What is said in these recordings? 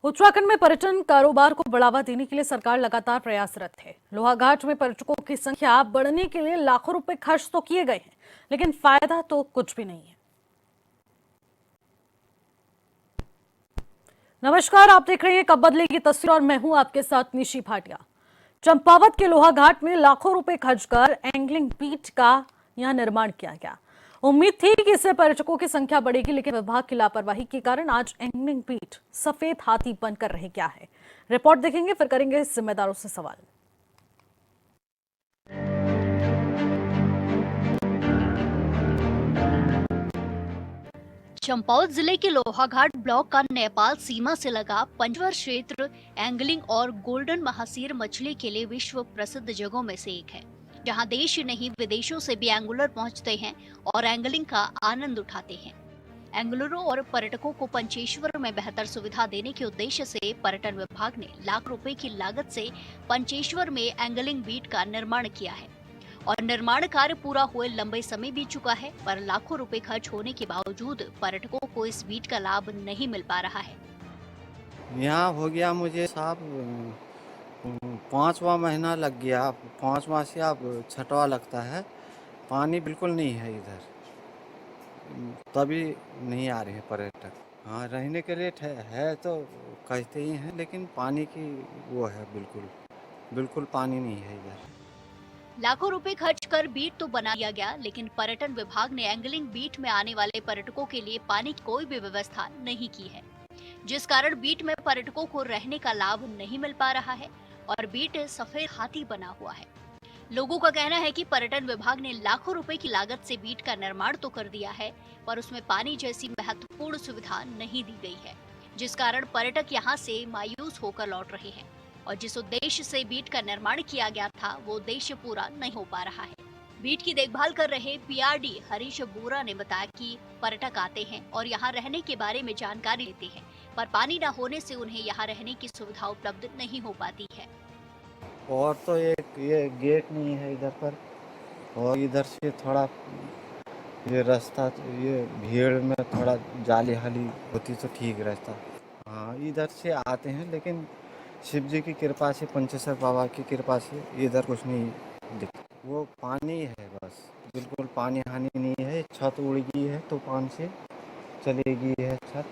उत्तराखंड में पर्यटन कारोबार को बढ़ावा देने के लिए सरकार लगातार प्रयासरत है। लोहाघाट में पर्यटकों की संख्या बढ़ने के लिए लाखों रुपए खर्च तो किए गए हैं, लेकिन फायदा तो कुछ भी नहीं है। नमस्कार, आप देख रहे हैं कब बदलेगी तस्वीर और मैं हूं आपके साथ निशी भाटिया। चंपावत के लोहाघाट में लाखों रुपए खर्च कर एंगलिंग बीट का यहां निर्माण किया गया। उम्मीद थी कि इससे पर्यटकों की संख्या बढ़ेगी, लेकिन विभाग की लापरवाही के कारण आज एंगलिंग बीट सफेद हाथी बनकर रह गया है। रिपोर्ट देखेंगे, फिर करेंगे जिम्मेदारों से सवाल। चंपावत जिले के लोहाघाट ब्लॉक का नेपाल सीमा से लगा पंचवर क्षेत्र एंगलिंग और गोल्डन महासीर मछली के लिए विश्व प्रसिद्ध जगहों में से एक है, जहां देश नहीं विदेशों से भी एंगुलर पहुंचते हैं और एंगलिंग का आनंद उठाते हैं। एंगुलरों और पर्यटकों को पंचेश्वर में बेहतर सुविधा देने के उद्देश्य से पर्यटन विभाग ने लाख रुपए की लागत से पंचेश्वर में एंगलिंग बीट का निर्माण किया है और निर्माण कार्य पूरा हुए लंबे समय बीत चुका है, पर लाखों रुपए खर्च होने के बावजूद पर्यटकों को इस बीट का लाभ नहीं मिल पा रहा है। यहाँ हो गया मुझे साहब 5वां महीना लग गया। 5वां से अब 6वां लगता है। पानी बिल्कुल नहीं है इधर, तभी नहीं आ रहे हैं पर्यटक। हाँ, रहने के लिए है तो कहते ही हैं, लेकिन पानी की वो है, बिल्कुल बिल्कुल पानी नहीं है इधर। लाखों रुपए खर्च कर बीट तो बना दिया गया, लेकिन पर्यटन विभाग ने एंगलिंग बीट में आने वाले पर्यटकों के लिए पानी की कोई भी व्यवस्था नहीं की है, जिस कारण बीट में पर्यटकों को रहने का लाभ नहीं मिल पा रहा है और बीट सफेद हाथी बना हुआ है। लोगों का कहना है कि पर्यटन विभाग ने लाखों रुपए की लागत से बीट का निर्माण तो कर दिया है, पर उसमें पानी जैसी महत्वपूर्ण सुविधा नहीं दी गई है, जिस कारण पर्यटक यहाँ से मायूस होकर लौट रहे हैं और जिस उद्देश्य से बीट का निर्माण किया गया था वो उद्देश्य पूरा नहीं हो पा रहा है। बीट की देखभाल कर रहे पीआरडी हरीश बोरा ने बताया कि पर्यटक आते हैं और यहाँ रहने के बारे में जानकारी लेते हैं, पर पानी न होने से उन्हें यहाँ रहने की सुविधा उपलब्ध नहीं हो पाती है। और तो एक ये गेट नहीं है इधर पर, और इधर से थोड़ा ये रास्ता, ये भीड़ में थोड़ा जाली हाली होती तो ठीक रहता। हाँ, इधर से आते हैं, लेकिन शिव जी की कृपा से, पंचेश्वर बाबा की कृपा से इधर कुछ नहीं दिखता। वो पानी है बस, बिल्कुल पानी हानि नहीं है। छत उड़ गई है, तूफान से चली गई है छत।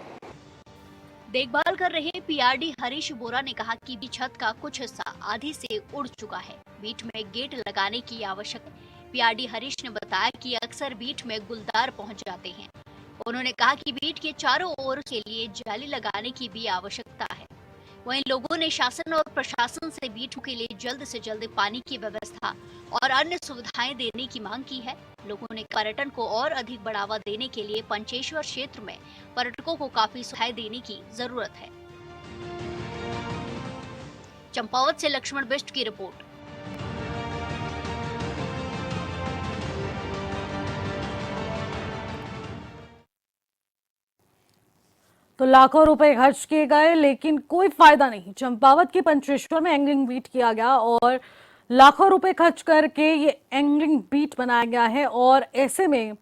देखभाल कर रहे पीआरडी हरीश बोरा ने कहा कि छत का कुछ हिस्सा आधी से उड़ चुका है। बीट में गेट लगाने की आवश्यकता है। पीआरडी हरीश ने बताया कि अक्सर बीट में गुलदार पहुंच जाते हैं। उन्होंने कहा कि बीट के चारों ओर के लिए जाली लगाने की भी आवश्यकता है। वहीं लोगों ने शासन और प्रशासन से बीट के लिए जल्द से जल्द पानी की व्यवस्था और अन्य सुविधाएं देने की मांग की है। लोगों ने पर्यटन को और अधिक बढ़ावा देने के लिए पंचेश्वर क्षेत्र में पर्यटकों को काफी सुविधाएं देने की जरूरत है। चंपावत से लक्ष्मण बिष्ट की रिपोर्ट। तो लाखों रुपए खर्च किए गए, लेकिन कोई फायदा नहीं। चंपावत के पंचेश्वर में एंगलिंग बीट किया गया और लाखों रुपए खर्च करके ये एंगलिंग बीट बनाया गया है और ऐसे में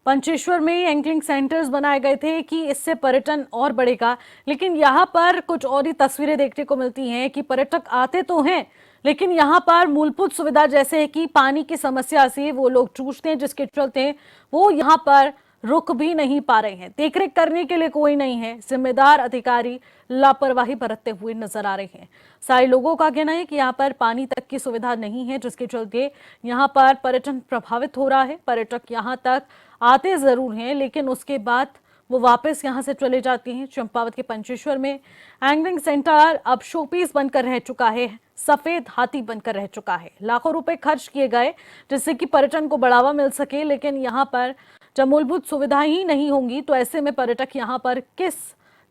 पंचेश्वर में एंगलिंग सेंटर्स बनाए गए थे कि इससे पर्यटन और बढ़ेगा, लेकिन यहाँ पर कुछ और ही तस्वीरें देखने को मिलती हैं कि पर्यटक आते तो हैं, लेकिन यहाँ पर मूलभूत सुविधा जैसे कि पानी की समस्या से वो लोग जूझते हैं, जिसके चलते वो यहाँ पर रुक भी नहीं पा रहे हैं। देखरेख करने के लिए कोई नहीं है। जिम्मेदार अधिकारी लापरवाही बरतते हुए नजर आ रहे हैं। सारे लोगों का कहना है कि यहाँ पर पानी तक की सुविधा नहीं है, जिसके चलते यहाँ पर पर्यटन प्रभावित हो रहा है। पर्यटक यहाँ तक आते जरूर हैं, लेकिन उसके बाद वो वापस यहाँ से चले जाते हैं। चंपावत के पंचेश्वर में एंगलिंग सेंटर अब शोपीस बनकर रह चुका है, सफेद हाथी बनकर रह चुका है। लाखों रुपए खर्च किए गए जिससे कि पर्यटन को बढ़ावा मिल सके, लेकिन यहाँ पर जब मूलभूत सुविधाएं ही नहीं होंगी तो ऐसे में पर्यटक यहाँ पर किस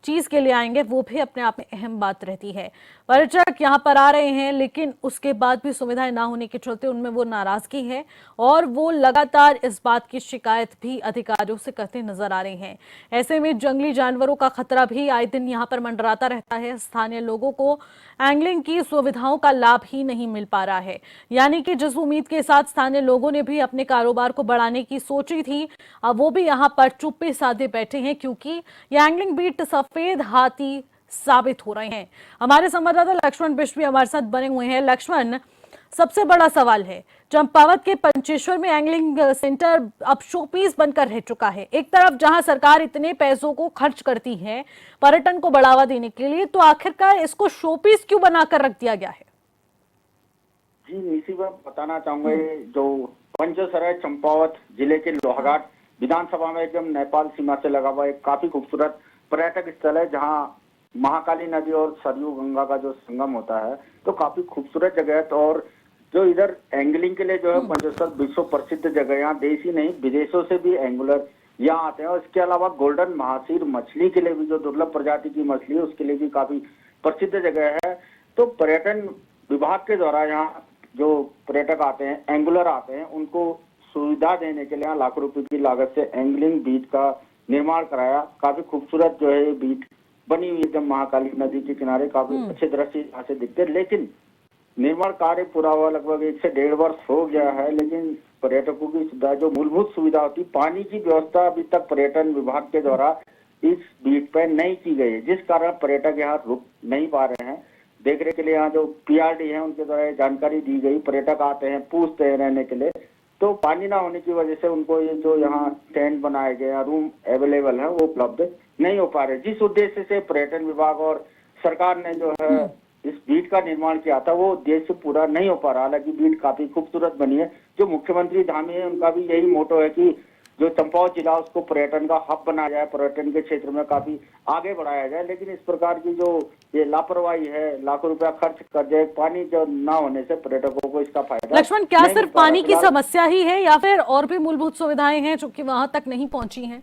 चीज के लिए आएंगे, वो भी अपने आप में अहम बात रहती है। पर्यटक यहाँ पर आ रहे हैं, लेकिन उसके बाद भी सुविधाएं ना होने के चलते उनमें वो नाराजगी है और वो लगातार इस बात की शिकायत भी अधिकारियों से करते नजर आ रहे हैं। ऐसे में जंगली जानवरों का खतरा भी आए दिन यहाँ पर मंडराता रहता है। स्थानीय लोगों को एंगलिंग की सुविधाओं का लाभ ही नहीं मिल पा रहा है, यानी कि जिस उम्मीद के साथ स्थानीय लोगों ने भी अपने कारोबार को बढ़ाने की सोची थी, अब वो भी यहाँ पर चुप्पे साधे बैठे हैं, क्योंकि ये एंगलिंग बीट सफेद हाथी साबित हो रहे हैं। हमारे संवाददाता लक्ष्मण बिष्ट भी हमारे साथ बने हुए हैं। लक्ष्मण, सबसे बड़ा सवाल है, चंपावत के पंचेश्वर में एंगलिंग सेंटर अब शोपीस बनकर रह चुका है। एक तरफ जहां सरकार इतने पैसों को खर्च करती है पर्यटन को बढ़ावा देने के लिए, तो आखिरकार इसको शोपीस क्यों बनाकर रख दिया गया है? जी निशी, मैं बताना चाहूंगा ये जो पंचसराय चंपावत जिले के लोहाघाट विधानसभा में एकदम नेपाल सीमा से लगा हुआ एक काफी खूबसूरत पर्यटक स्थल है, जहां महाकाली नदी और सरयू गंगा का जो संगम होता है, तो काफी खूबसूरत जगह है। तो और जो इधर एंगलिंग के लिए जो है पंचसर विश्व प्रसिद्ध जगह है। यहाँ देश ही नहीं विदेशों से भी एंगुलर यहाँ आते हैं। और इसके अलावा गोल्डन महासीर मछली के लिए भी, जो दुर्लभ प्रजाति की मछली है, उसके लिए भी काफी प्रसिद्ध जगह है। तो पर्यटन विभाग के द्वारा यहाँ जो पर्यटक आते हैं, एंगुलर आते हैं, उनको सुविधा देने के लिए यहाँ लाखों रुपए की लागत से एंगलिंग बीच का निर्माण कराया। काफी खूबसूरत जो है ये बीच बनी हुई एकदम महाकाली नदी के किनारे, काफी अच्छे दृश्य यहाँ से दिखते हैं। लेकिन निर्माण कार्य पूरा हुआ लगभग 1 से 1.5 वर्ष हो गया है, लेकिन पर्यटकों की सुविधा, जो मूलभूत सुविधा होती, पानी की व्यवस्था अभी तक पर्यटन विभाग के द्वारा इस बीच पर नहीं की गई है, जिस कारण पर्यटक यहाँ रुक नहीं पा रहे हैं। देखने के लिए यहाँ जो पीआरडी है उनके द्वारा जानकारी दी गई, पर्यटक आते हैं, पूछते हैं रहने के लिए, तो पानी ना होने की वजह से उनको ये जो यहाँ टेंट बनाए गए हैं, रूम अवेलेबल है, वो उपलब्ध नहीं हो पा रहे। जिस उद्देश्य से पर्यटन विभाग और सरकार ने जो है इस बीट का निर्माण किया था, वो उद्देश्य पूरा नहीं हो पा रहा। हालांकि बीट काफी खूबसूरत बनी है। जो मुख्यमंत्री धामी है, उनका भी यही मोटो है कि जो चंपावत जिला उसको पर्यटन का हब बनाया जाए, पर्यटन के क्षेत्र में काफी आगे बढ़ाया जाए। लेकिन इस प्रकार की जो ये लापरवाही है, लाखों रुपया खर्च कर जाए, पानी जो ना होने से पर्यटकों को इसका फायदा। लक्ष्मण, क्या सिर्फ पानी की समस्या ही है या फिर और भी मूलभूत सुविधाएं हैं जो कि वहां तक नहीं पहुंची हैं?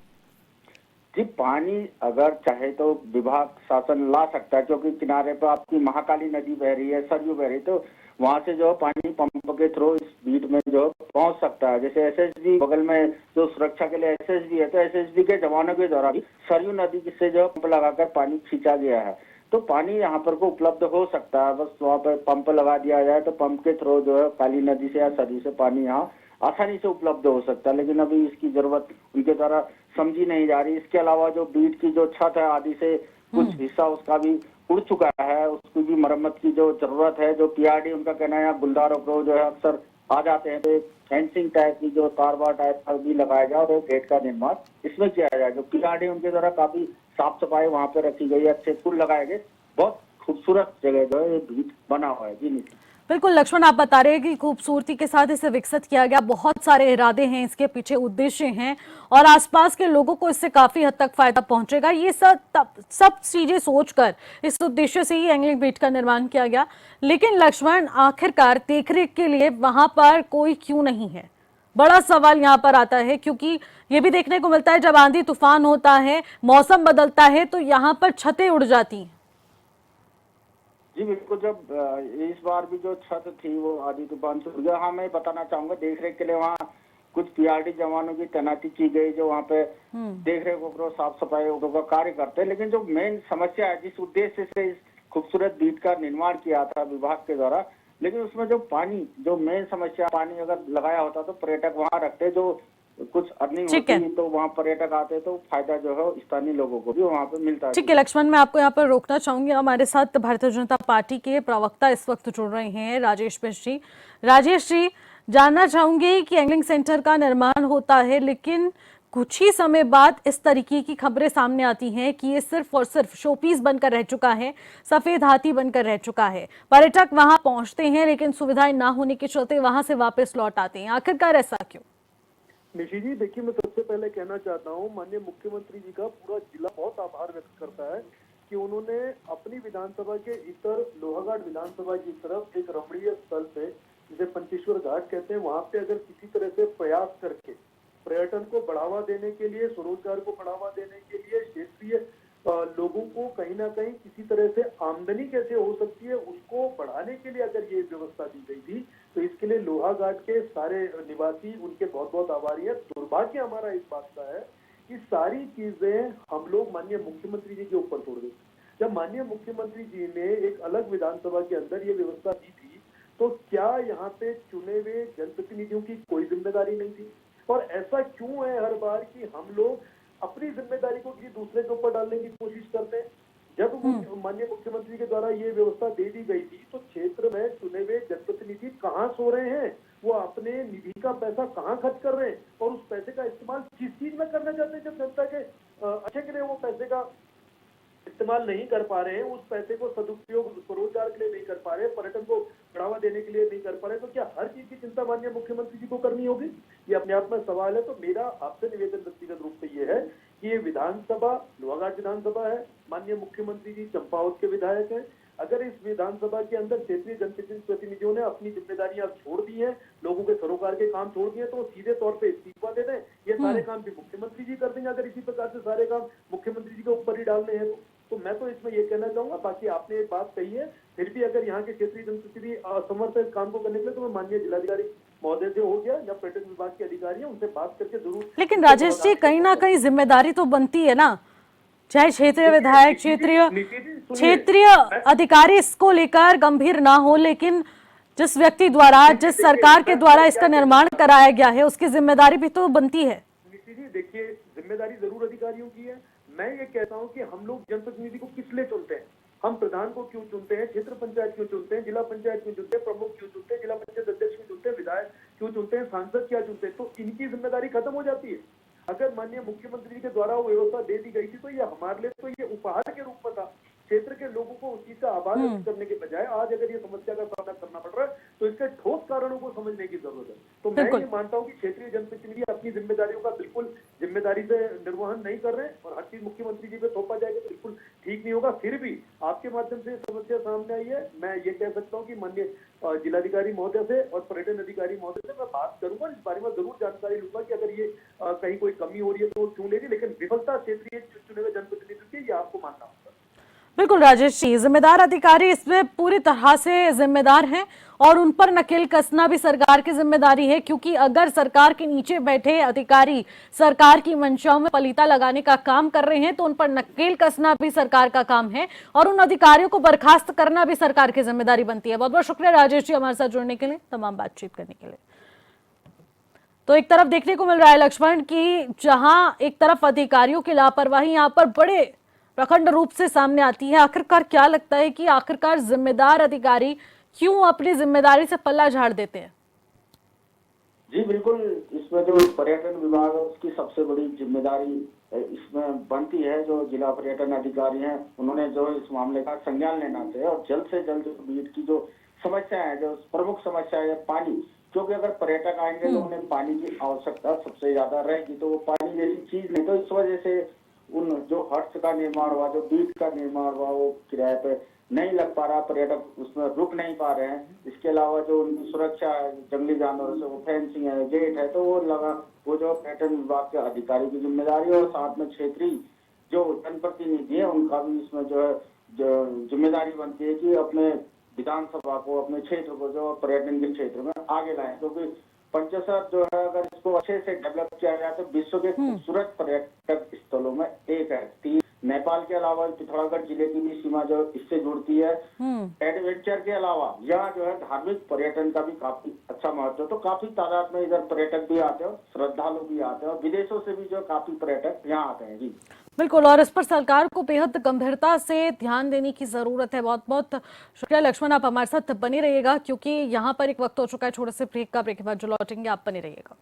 जी, पानी अगर चाहे तो विभाग शासन ला सकता है, क्योंकि किनारे पर आपकी महाकाली नदी बह रही है, सरयू बह रही है, तो वहां से जो पानी पंप के थ्रू इस बीट में जो पहुंच सकता है। जैसे एसएसबी बगल में जो सुरक्षा के लिए एसएसबी है, तो एसएसबी के जवानों के द्वारा भी सरयू नदी से जो पंप लगाकर पानी खींचा गया है। तो पानी यहाँ पर को उपलब्ध हो सकता है, बस वहाँ पर पंप लगा दिया जाए तो पंप के थ्रू जो है काली नदी से या सरयू से पानी यहाँ आसानी से उपलब्ध हो सकता है। लेकिन अभी इसकी जरूरत उनके द्वारा समझी नहीं जा रही। इसके अलावा जो बीट की जो छत है आदि से कुछ हिस्सा उसका भी उड़ चुका है, उसकी भी मरम्मत की जो जरूरत है। जो पीआरडी उनका कहना है यहाँ गुलदारों को जो है अक्सर आ जाते हैं, तो एक फेंसिंग टाइप की जो तारबार टाइप का भी लगाया जाए और एक गेट का निर्माण इसमें किया जाए। जो पीआरडी उनके द्वारा काफी साफ सफाई वहाँ पे रखी गई है, अच्छे फूल लगाए गए, बहुत खूबसूरत जगह जो है ये बीच बना हुआ है। जी नहीं, बिल्कुल लक्ष्मण, आप बता रहे हैं कि खूबसूरती के साथ इसे विकसित किया गया, बहुत सारे इरादे हैं, इसके पीछे उद्देश्य हैं और आसपास के लोगों को इससे काफी हद तक फायदा पहुंचेगा। ये सब चीजें सोचकर इस उद्देश्य से ही एंगलिंग बीट का निर्माण किया गया। लेकिन लक्ष्मण, आखिरकार देखरेख के लिए वहां पर कोई क्यों नहीं है? बड़ा सवाल यहाँ पर आता है, क्योंकि ये भी देखने को मिलता है जब आंधी तूफान होता है, मौसम बदलता है, तो यहाँ पर छतें उड़ जाती हैं। जी बिल्कुल, जब इस बार भी जो छत थी वो आधी तूफान से उड़ गया। हाँ, मैं बताना चाहूंगा, देखरेख के लिए वहाँ कुछ पीआरडी जवानों की तैनाती की गई, जो वहाँ पे देखरेख और साफ सफाई का कार्य करते हैं। लेकिन जो मेन समस्या है, जिस उद्देश्य से इस खूबसूरत बीट का निर्माण किया था विभाग के द्वारा, लेकिन उसमें जो पानी, जो मेन समस्या, पानी अगर लगाया होता तो पर्यटक वहाँ रखते, जो कुछ अर्निंग होती तो वहाँ पर्यटक आते, तो फायदा जो है स्थानीय लोगों को भी वहाँ पे मिलता है। ठीक है लक्ष्मण, मैं आपको यहाँ पर रोकना चाहूंगी। हमारे साथ भारतीय जनता पार्टी के प्रवक्ता इस वक्त जुड़ रहे हैं, राजेश मिश्र जी। राजेश जी, जानना चाहूंगी कि एंगलिंग सेंटर का निर्माण होता है, लेकिन कुछ ही समय बाद इस तरीके की खबरें सामने आती हैं कि ये सिर्फ और सिर्फ शोपीस बनकर रह चुका है, सफेद हाथी बनकर रह चुका है। पर्यटक वहां पहुंचते हैं लेकिन सुविधाएं ना होने के चलते वहां से वापस लौट आते हैं। आखिरकार ऐसा क्यों? निशी जी, देखिए, मैं सबसे पहले कहना चाहता हूँ, माननीय मुख्यमंत्री जी का पूरा जिला बहुत आभार व्यक्त करता है कि उन्होंने अपनी विधानसभा के इतर लोहाघाट विधानसभा की तरफ एक रमणीय स्थल पे, जिसे पंचेश्वर घाट कहते हैं, वहां पे अगर किसी तरह से प्रयास करके पर्यटन को बढ़ावा देने के लिए, स्वरोजगार को बढ़ावा देने के लिए, क्षेत्रीय लोगों को कहीं ना कहीं किसी तरह से आमदनी कैसे हो सकती है उसको बढ़ाने के लिए अगर ये व्यवस्था दी गई थी, तो इसके लिए लोहाघाट के सारे निवासी उनके बहुत बहुत आभारी है। दुर्भाग्य हमारा इस बात का है कि सारी चीजें हम लोग माननीय मुख्यमंत्री जी के ऊपर छोड़ दें। जब माननीय मुख्यमंत्री जी ने एक अलग विधानसभा के अंदर ये व्यवस्था दी थी, तो क्या यहाँ पे चुने हुए जनप्रतिनिधियों की कोई जिम्मेदारी नहीं थी? और ऐसा क्यों है हर बार कि हम लोग अपनी जिम्मेदारी को किसी दूसरे के ऊपर डालने की कोशिश करते हैं? जब माननीय मुख्यमंत्री के द्वारा ये व्यवस्था दे दी गई थी, तो क्षेत्र में चुने हुए जनप्रतिनिधि कहाँ सो रहे हैं, वो अपने निधि का पैसा कहाँ खर्च कर रहे हैं और उस पैसे का इस्तेमाल किस चीज में करना चाहते हैं। जब जनता के अच्छे के लिए वो पैसे का इस्तेमाल नहीं कर पा रहे हैं, उस पैसे को सदुपयोग स्वरोजगार के लिए नहीं कर पा रहे, पर्यटन को बढ़ावा देने के लिए नहीं कर पा रहे, तो क्या हर चीज की चिंता माननीय मुख्यमंत्री जी को करनी होगी? ये अपने आप में सवाल है। तो मेरा आपसे निवेदन व्यक्तिगत रूप से ये है कि ये विधानसभा लोहाघाट विधानसभा है, माननीय मुख्यमंत्री जी चंपावत के विधायक हैं। अगर इस विधानसभा के अंदर क्षेत्रीय जनप्रतिनिधियों ने अपनी जिम्मेदारियां छोड़ दी हैं, लोगों के सरोकार के काम छोड़ दिए, तो सीधे तौर पे इस्तीफा दे दें। ये सारे काम भी मुख्यमंत्री जी कर देंगे अगर इसी प्रकार से सारे काम मुख्यमंत्री जी के ऊपर ही डालने हैं तो मैं तो इसमें ये कहना चाहूंगा। बाकी आपने एक बात कही है, फिर भी अगर यहाँ के क्षेत्रीय जनप्रतिनिधि असमर्थ है इस काम को करने के लिए, तो मैं माननीय जिलाधिकारी महोदय से हो गया या पर्यटन विभाग के अधिकारी हैं उनसे बात करके जरूर। लेकिन राजेश जी, कहीं ना कहीं जिम्मेदारी तो बनती है ना, चाहे क्षेत्रीय विधायक, क्षेत्रीय अधिकारी इसको लेकर गंभीर ना हो, लेकिन जिस व्यक्ति द्वारा, जिस सरकार के द्वारा इसका निर्माण कराया गया है, उसकी जिम्मेदारी भी तो बनती है। नीति जी देखिए, जिम्मेदारी जरूर अधिकारियों की है। मैं ये कहता हूँ कि हम लोग जनप्रतिनिधि को किस लिए चुनते हैं, हम प्रधान को क्यों चुनते हैं, क्षेत्र पंचायत क्यों चुनते हैं, जिला पंचायत क्यों चुनते हैं, प्रमुख क्यों चुनते हैं, जिला पंचायत अध्यक्ष क्यों चुनते हैं, विधायक क्यों चुनते हैं, सांसद क्या चुनते हैं, तो इनकी जिम्मेदारी खत्म हो जाती है। अगर माननीय मुख्यमंत्री के द्वारा वो व्यवस्था दे दी गई थी तो ये हमारे लिए तो ये उपहार के रूप में था। क्षेत्र के लोगों को उस चीज का आभार व्यक्त करने के बजाय आज अगर ये समस्या का सामना करना पड़ रहा है तो इसके ठोस कारणों को समझने की जरूरत है। तो मैं ये मानता हूँ कि क्षेत्रीय जनप्रतिनिधि अपनी जिम्मेदारियों का बिल्कुल जिम्मेदारी से निर्वहन नहीं कर रहे हैं और हर चीज मुख्यमंत्री जी पे थोपा जाएगा तो बिल्कुल ठीक नहीं होगा। फिर भी आपके माध्यम से समस्या सामने आई है, मैं ये कह सकता हूँ कि माननीय जिलाधिकारी महोदय से और पर्यटन अधिकारी महोदय से मैं बात करूंगा, इस बारे में जरूर जानकारी लूंगा कि अगर ये कहीं कोई कमी हो रही है तो वो क्यों ले रही है, लेकिन विफलता क्षेत्रीय चुने हुए जनप्रतिनिधि की ये आपको मानना होगा। बिल्कुल राजेश जी, जिम्मेदार अधिकारी इसमें पूरी तरह से जिम्मेदार हैं और उन पर नकेल कसना भी सरकार की जिम्मेदारी है, क्योंकि अगर सरकार के नीचे बैठे अधिकारी सरकार की मंशाओं में पलीता लगाने का काम कर रहे हैं तो उन पर नकेल कसना भी सरकार का काम है और उन अधिकारियों को बर्खास्त करना भी सरकार की जिम्मेदारी बनती है। बहुत बहुत शुक्रिया राजेश जी हमारे साथ जुड़ने के लिए, तमाम बातचीत करने के लिए। तो एक तरफ देखने को मिल रहा है लक्ष्मण की जहां एक तरफ अधिकारियों की लापरवाही यहाँ पर बड़े प्रखंड रूप से सामने आती है। आखिरकार क्या लगता है कि आखिरकार जिम्मेदार अधिकारी क्यों अपनी जिम्मेदारी से पल्ला झाड़ देते हैं? जी बिल्कुल, इसमें जो पर्यटन विभाग है उसकी सबसे बड़ी जिम्मेदारी इसमें बनती है। जो जिला पर्यटन अधिकारी हैं उन्होंने जो इस मामले का संज्ञान लेना चाहिए और जल्द से जल्द बीट की जो समस्या है, जो प्रमुख समस्या है पानी, क्योंकि अगर पर्यटक आएंगे तो उन्हें पानी की आवश्यकता सबसे ज्यादा रहेगी, तो वो पानी जैसी चीज नहीं, तो इस वजह से उन जो हट्स का निर्माण हुआ, जो बीट का निर्माण हुआ, वो किराए पे नहीं लग पा रहा, पर्यटक उसमें रुक नहीं पा रहे हैं। इसके अलावा जो उनकी सुरक्षा है जंगली जानवरों से, वो फेंसिंग है, गेट है, तो वो लगा वो जो पर्यटन विभाग के अधिकारी की जिम्मेदारी है और साथ में क्षेत्रीय जो जनप्रतिनिधि है उनका भी इसमें जो है जो जिम्मेदारी बनती है कि अपने विधानसभा को, अपने क्षेत्र को जो पर्यटन के क्षेत्र में आगे लाएं, क्योंकि पंचसर जो है अगर इसको अच्छे से डेवलप किया जाए तो विश्व के खूबसूरत पर्यटक स्थलों में एक है। नेपाल के अलावा पिथौरागढ़ जिले की भी सीमा जो इससे जुड़ती है। एडवेंचर के अलावा यहाँ जो है धार्मिक पर्यटन का भी काफी अच्छा महत्व है, तो काफी तादाद में इधर पर्यटक भी आते हैं, श्रद्धालु भी आते हैं और विदेशों से भी जो काफी पर्यटक यहाँ आते हैं। जी बिल्कुल, और इस पर सरकार को बेहद गंभीरता से ध्यान देने की जरूरत है। बहुत बहुत शुक्रिया लक्ष्मण, आप हमारे साथ बने रहिएगा क्योंकि यहाँ पर एक वक्त हो चुका है छोटे से ब्रेक का। ब्रेक के बाद जो लौटेंगे आप बने रहिएगा।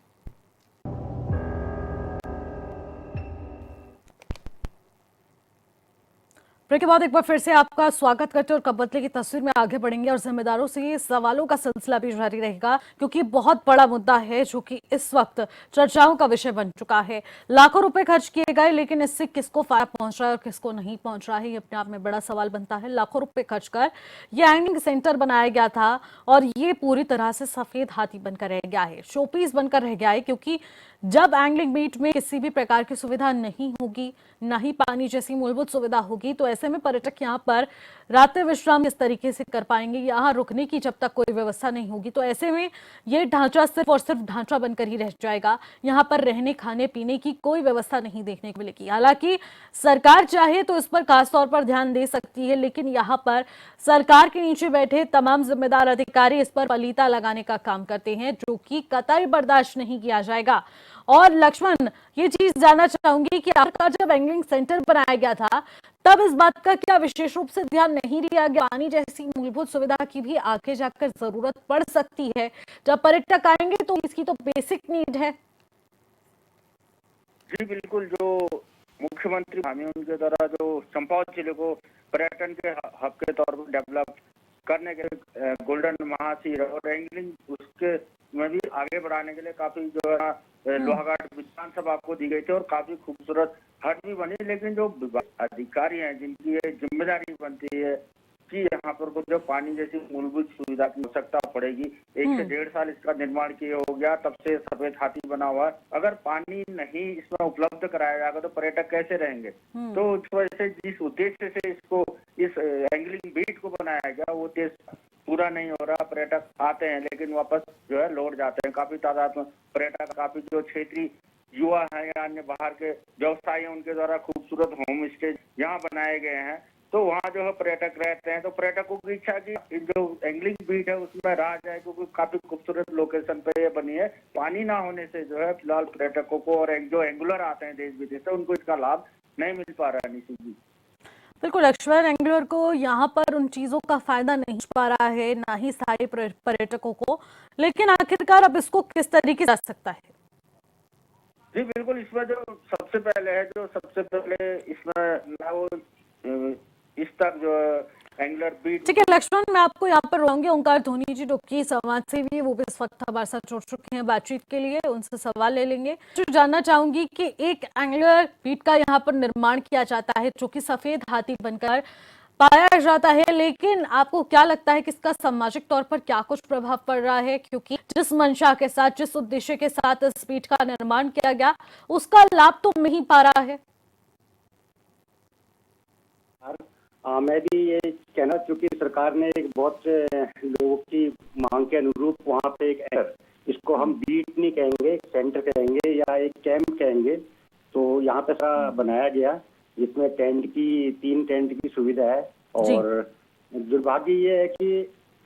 ब्रेक के बाद एक बार फिर से आपका स्वागत करते हैं और कबतले की तस्वीर में आगे बढ़ेंगे और जिम्मेदारों से ये सवालों का सिलसिला भी जारी रहेगा क्योंकि बहुत बड़ा मुद्दा है जो कि इस वक्त चर्चाओं का विषय बन चुका है। लाखों रुपए खर्च किए गए लेकिन इससे किसको फायदा पहुंच रहा है और किसको नहीं पहुंच रहा है, ये अपने आप में बड़ा सवाल बनता है। लाखों रुपए खर्च कर ये एंगलिंग सेंटर बनाया गया था और ये पूरी तरह से सफेद हाथी बनकर रह गया है, शोपीस बनकर रह गया है, क्योंकि जब एंगलिंग बीट में किसी भी प्रकार की सुविधा नहीं होगी, ना ही पानी जैसी मूलभूत सुविधा होगी, तो ऐसे में पर्यटक यहाँ पर रात्रि विश्राम किस तरीके से कर पाएंगे, यहाँ रुकने की जब तक कोई व्यवस्था नहीं होगी तो ऐसे में ये ढांचा सिर्फ और सिर्फ ढांचा बनकर ही रह जाएगा। यहाँ पर रहने खाने पीने की कोई व्यवस्था नहीं देखने को मिलेगी। हालांकि सरकार चाहे तो इस पर खासतौर पर ध्यान दे सकती है, लेकिन यहाँ पर सरकार के नीचे बैठे तमाम जिम्मेदार अधिकारी इस पर पलीता लगाने का काम करते हैं, जो कि कतई बर्दाश्त नहीं किया जाएगा। और लक्ष्मण, ये चीज जानना चाहूंगी कि आखिरकार जब एंगलिंग सेंटर बनाया गया था तब इस बात का क्या विशेष रूप से ध्यान नहीं दिया गया? पानी जैसी मूलभूत सुविधा की भी आगे जाकर जरूरत पड़ सकती है। जब पर्यटक आएंगे तो इसकी तो बेसिक नीड है। जी बिल्कुल, जो मुख्यमंत्री हामी उनके द्वारा जो चंपावत जिले को पर्यटन के हब के तौर पर डेवलप करने के लिए गोल्डन महासीर और एंगलिंग उसके में भी आगे बढ़ाने के लिए काफी जो है लोहाघाट विधानसभा को दी गई थी और काफी खूबसूरत हट भी बनी। लेकिन जो अधिकारी हैं जिनकी ये जिम्मेदारी बनती है कि यहाँ पर कुछ जो पानी जैसी मूलभूत सुविधा की आवश्यकता पड़ेगी, 1 से 1.5 साल इसका निर्माण किया हो गया, तब से सफेद हाथी बना हुआ है। अगर पानी नहीं इसमें उपलब्ध कराया जाएगा तो पर्यटक कैसे रहेंगे? तो उस वजह से जिस उद्देश्य से इसको इस एंगलिंग बीट को बनाया गया वो उद्देश्य पूरा नहीं हो रहा। पर्यटक आते हैं लेकिन वापस जो है लौट जाते हैं। काफी तादाद में पर्यटक, काफी जो क्षेत्रीय युवा है या अन्य बाहर के व्यवसायी हैं उनके द्वारा खूबसूरत होम स्टे यहाँ बनाए गए हैं, तो वहाँ जो है पर्यटक रहते हैं। तो पर्यटकों की इच्छा की जो एंगलिंग बीट है उसमें रहा जाए, क्योंकि काफी खूबसूरत लोकेशन पे ये बनी है। पानी ना होने से जो है फिलहाल पर्यटकों को और जो एंगुलर आते हैं देश विदेश से उनको इसका लाभ नहीं मिल पा रहा है। निशु जी बिल्कुल, लक्ष्मण, एंगुलर को यहाँ पर उन चीजों का फायदा नहीं पा रहा है, ना ही स्थायी पर्यटकों को। लेकिन आखिरकार अब इसको किस तरीके से जा सकता है? जी बिल्कुल, इसमें जो सबसे पहले इसमें ना वो इस तक जो एंगुलर बीट। ठीक है लक्ष्मण, मैं आपको यहाँ पर रोकूंगी। ओंकार धोनी जी जो कि समाज सेवी, वो भी इस वक्त हमारे साथ जुड़ चुके हैं बातचीत के लिए, उनसे सवाल ले लेंगे। जो जानना चाहूंगी कि एक एंगुलर बीट का यहाँ पर निर्माण किया जाता है जो कि सफेद हाथी बनकर पाया जाता है, लेकिन आपको क्या लगता है कि इसका सामाजिक तौर पर क्या कुछ प्रभाव पड़ रहा है? क्योंकि जिस मंशा के साथ, जिस उद्देश्य के साथ इस बीट का निर्माण किया गया, उसका लाभ तो नहीं पा रहा है। मैं भी ये कहना, चूंकि सरकार ने एक बहुत से लोगों की मांग के अनुरूप वहाँ पे एक इसको हम बीट नहीं कहेंगे, सेंटर कहेंगे या एक कैंप कहेंगे, तो यहाँ पे सारा बनाया गया जिसमें 3 टेंट की सुविधा है। और दुर्भाग्य ये है कि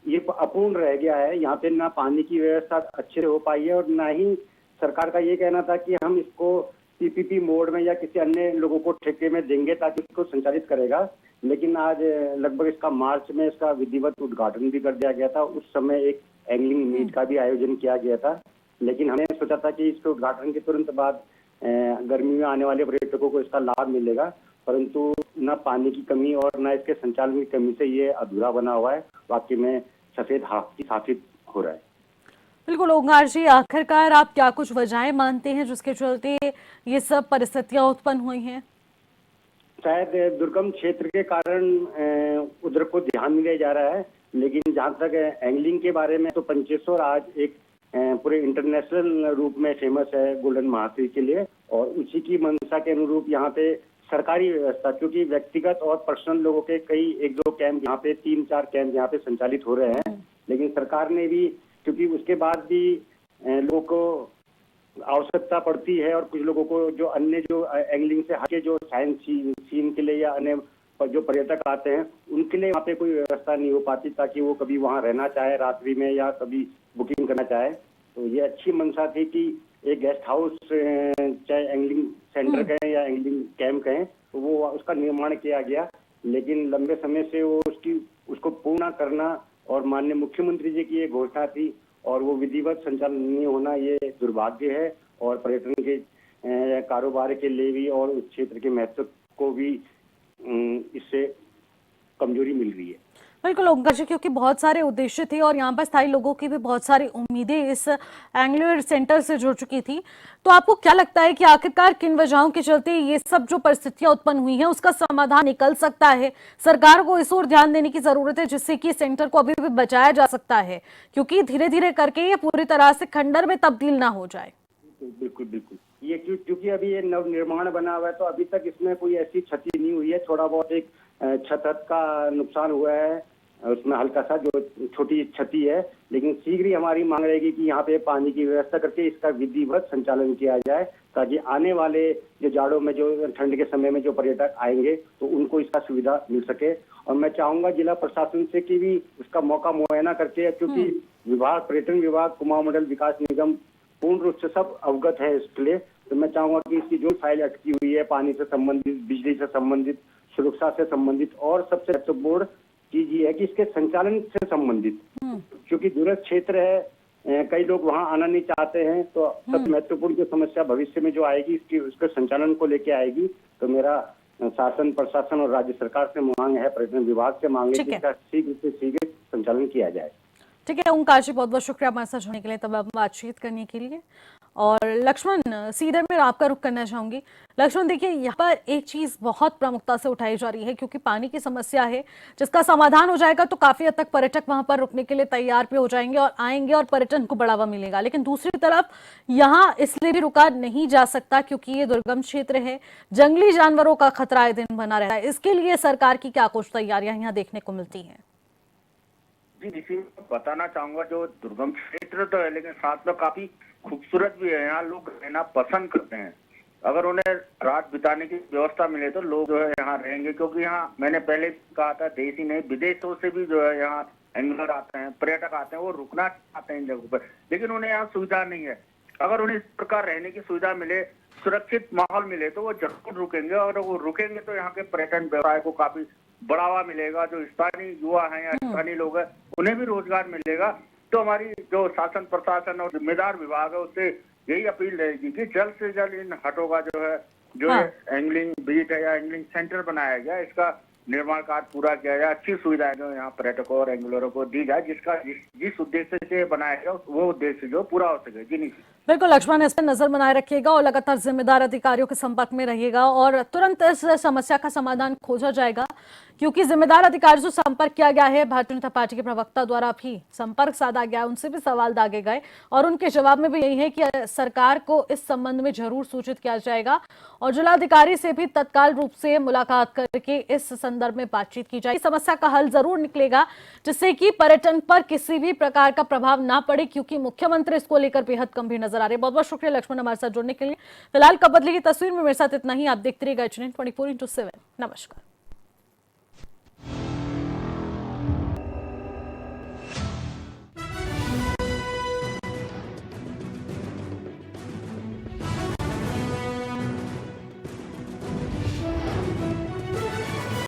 ये अपूर्ण रह गया है। यहाँ पे ना पानी की व्यवस्था अच्छे से हो पाई है और ना ही सरकार का ये कहना था कि हम इसको पीपीपी मोड में या किसी अन्य लोगों को ठेके में देंगे ताकि इसको संचालित करेगा। लेकिन आज लगभग इसका मार्च में इसका विधिवत उद्घाटन भी कर दिया गया था। उस समय एक एंगलिंग मीट का भी आयोजन किया गया था। लेकिन हमने सोचा था कि इसके उद्घाटन के तुरंत बाद गर्मी में आने वाले पर्यटकों को इसका लाभ मिलेगा, परंतु न पानी की कमी और न इसके संचालन की कमी से ये अधूरा बना हुआ है। वाकई में सफेद हाथी साबित हो रहा है। बिल्कुल ओंकार जी, आखिरकार आप क्या कुछ वजहें मानते हैं जिसके चलते ये सब परिस्थितियां उत्पन्न हुई हैं? शायद दुर्गम क्षेत्र के कारण उधर को ध्यान नहीं दिया जा रहा है। लेकिन जहाँ तक एंगलिंग के बारे में, तो पंचेश्वर आज एक पूरे इंटरनेशनल रूप में फेमस है गोल्डन महासीर के लिए, और उसी की मंशा के अनुरूप यहाँ पे सरकारी व्यवस्था, क्योंकि व्यक्तिगत और पर्सनल लोगों के कई 1-2 कैंप यहाँ पे 3-4 कैंप यहाँ पे संचालित हो रहे हैं। लेकिन सरकार ने भी, क्योंकि उसके बाद भी लोगों को आवश्यकता पड़ती है और कुछ लोगों को जो अन्य जो एंगलिंग से हटके जो साइंस सीन के लिए या अन्य जो पर्यटक आते हैं उनके लिए वहाँ पे कोई व्यवस्था नहीं हो पाती ताकि वो कभी वहाँ रहना चाहे रात्रि में या कभी बुकिंग करना चाहे। तो ये अच्छी मंशा थी कि एक गेस्ट हाउस, चाहे एंगलिंग सेंटर कहें या एंगलिंग कैंप कहें, तो वो उसका निर्माण किया गया। लेकिन लंबे समय से वो उसको पूर्ण करना और माननीय मुख्यमंत्री जी की ये घोषणा थी और वो विधिवत संचालन नहीं होना, ये दुर्भाग्य है और पर्यटन के कारोबार के लिए भी और उस क्षेत्र के महत्व को भी इससे कमजोरी मिल रही है। बिल्कुल ओंकार जी, क्योंकि बहुत सारे उद्देश्य थे और यहाँ पर स्थायी लोगों की भी बहुत सारी उम्मीदें इस एंगुलर सेंटर से जुड़ चुकी थी। तो आपको क्या लगता है कि आखिरकार किन वजहों के चलते ये सब जो परिस्थितियां उत्पन्न हुई हैं उसका समाधान निकल सकता है? सरकार को इस ओर ध्यान देने की जरूरत है जिससे कि सेंटर को अभी भी बचाया जा सकता है, क्योंकि धीरे धीरे करके ये पूरी तरह से खंडर में तब्दील ना हो जाए। बिल्कुल बिल्कुल, ये क्योंकि अभी ये नव निर्माण बना हुआ है तो अभी तक इसमें कोई ऐसी क्षति नहीं हुई है। थोड़ा बहुत एक छत का नुकसान हुआ है, उसमें हल्का सा जो छोटी क्षति है, लेकिन शीघ्र ही हमारी मांग रहेगी कि यहाँ पे पानी की व्यवस्था करके इसका विधिवत संचालन किया जाए ताकि आने वाले जो जाड़ों में, जो ठंड के समय में जो पर्यटक आएंगे तो उनको इसका सुविधा मिल सके। और मैं चाहूंगा जिला प्रशासन से कि भी उसका मौका मुआयना करके, क्योंकि विभाग, पर्यटन विभाग, कुमाऊं मंडल विकास निगम पूर्ण रूप से सब अवगत है इसके लिए। तो मैं चाहूंगा कि इसकी जो फाइल अटकी हुई है पानी से संबंधित, बिजली से संबंधित, सुरक्षा से संबंधित, और सबसे महत्वपूर्ण चीज ये है कि इसके संचालन से संबंधित, क्योंकि दूरस्थ क्षेत्र है, कई लोग वहां आना नहीं चाहते हैं, तो सबसे महत्वपूर्ण जो समस्या भविष्य में जो आएगी इसकी उसके संचालन को लेके आएगी। तो मेरा शासन, प्रशासन और राज्य सरकार से मांग है, पर्यटन विभाग से मांग है कि इसका शीघ्र से शीघ्र संचालन किया जाए। ठीक है ओंकार जी, बहुत बहुत शुक्रिया हमारे साथ जुड़ने के लिए, तब बातचीत करने के लिए। और लक्ष्मण, सीधे मैं आपका रुख करना चाहूंगी। लक्ष्मण देखिए, यहाँ पर एक चीज बहुत प्रमुखता से उठाई जा रही है, क्योंकि पानी की समस्या है, जिसका समाधान हो जाएगा तो काफी हद तक पर्यटक वहां पर रुकने के लिए तैयार भी हो जाएंगे और आएंगे और पर्यटन को बढ़ावा मिलेगा। लेकिन दूसरी तरफ यहाँ इसलिए भी रुका नहीं जा सकता क्योंकि ये दुर्गम क्षेत्र है, जंगली जानवरों का खतरा आए दिन बना रहता है। इसके लिए सरकार की क्या कुछ तैयारियां यहाँ देखने को मिलती है? जी इसी में बताना चाहूंगा, जो दुर्गम क्षेत्र तो है लेकिन साथ में काफी खूबसूरत भी है। यहाँ लोग रहना पसंद करते हैं। अगर उन्हें रात बिताने की व्यवस्था मिले तो लोग जो है यहाँ रहेंगे, क्योंकि यहाँ मैंने पहले कहा था, देश ही नहीं विदेशों से भी जो है यहाँ एंगलर आते हैं, पर्यटक आते हैं, वो रुकना चाहते हैं इन जगहों पर, लेकिन उन्हें यहाँ सुविधा नहीं है। अगर उन्हें इस प्रकार रहने की सुविधा मिले, सुरक्षित माहौल मिले, तो वो जरूर रुकेंगे, और वो रुकेंगे तो यहाँ के पर्यटन व्यवसाय को काफी बढ़ावा मिलेगा। जो स्थानीय युवा हैं या स्थानीय लोग हैं उन्हें भी रोजगार मिलेगा। तो हमारी जो शासन, प्रशासन और जिम्मेदार विभाग है उससे यही अपील रहेगी कि जल्द से जल्द इन हटों का जो है एंगलिंग बीट है या एंगलिंग सेंटर बनाया गया, इसका निर्माण कार्य पूरा किया जाए, अच्छी सुविधाएं जो यहाँ पर्यटकों और एंगलरों को दी जाए, जिसका जिस उद्देश्य से बनाया गया वो उद्देश्य जो पूरा हो सके। जी नहीं, बिल्कुल लक्ष्मण, इस पर नजर बनाए रखिएगा और लगातार जिम्मेदार अधिकारियों के संपर्क में रहिएगा और तुरंत इस समस्या का समाधान खोजा जाएगा, क्योंकि जिम्मेदार अधिकारी से संपर्क किया गया है। भारतीय जनता पार्टी के प्रवक्ता द्वारा भी संपर्क साधा गया, उनसे भी सवाल दागे गए और उनके जवाब में भी यही है कि सरकार को इस संबंध में जरूर सूचित किया जाएगा और जिलाधिकारी से भी तत्काल रूप से मुलाकात करके इस संदर्भ में बातचीत की जाएगी। समस्या का हल जरूर निकलेगा, जिससे कि पर्यटन पर किसी भी प्रकार का प्रभाव ना पड़े, क्योंकि मुख्यमंत्री इसको लेकर बेहद गंभीर नजर आ रहे हैं। बहुत बहुत शुक्रिया लक्ष्मण हमारे साथ जुड़ने के लिए। फिलहाल कब बदलेगी तस्वीर में मेरे साथ इतना ही। आप देखते रहिएगा H9 24/7। नमस्कार।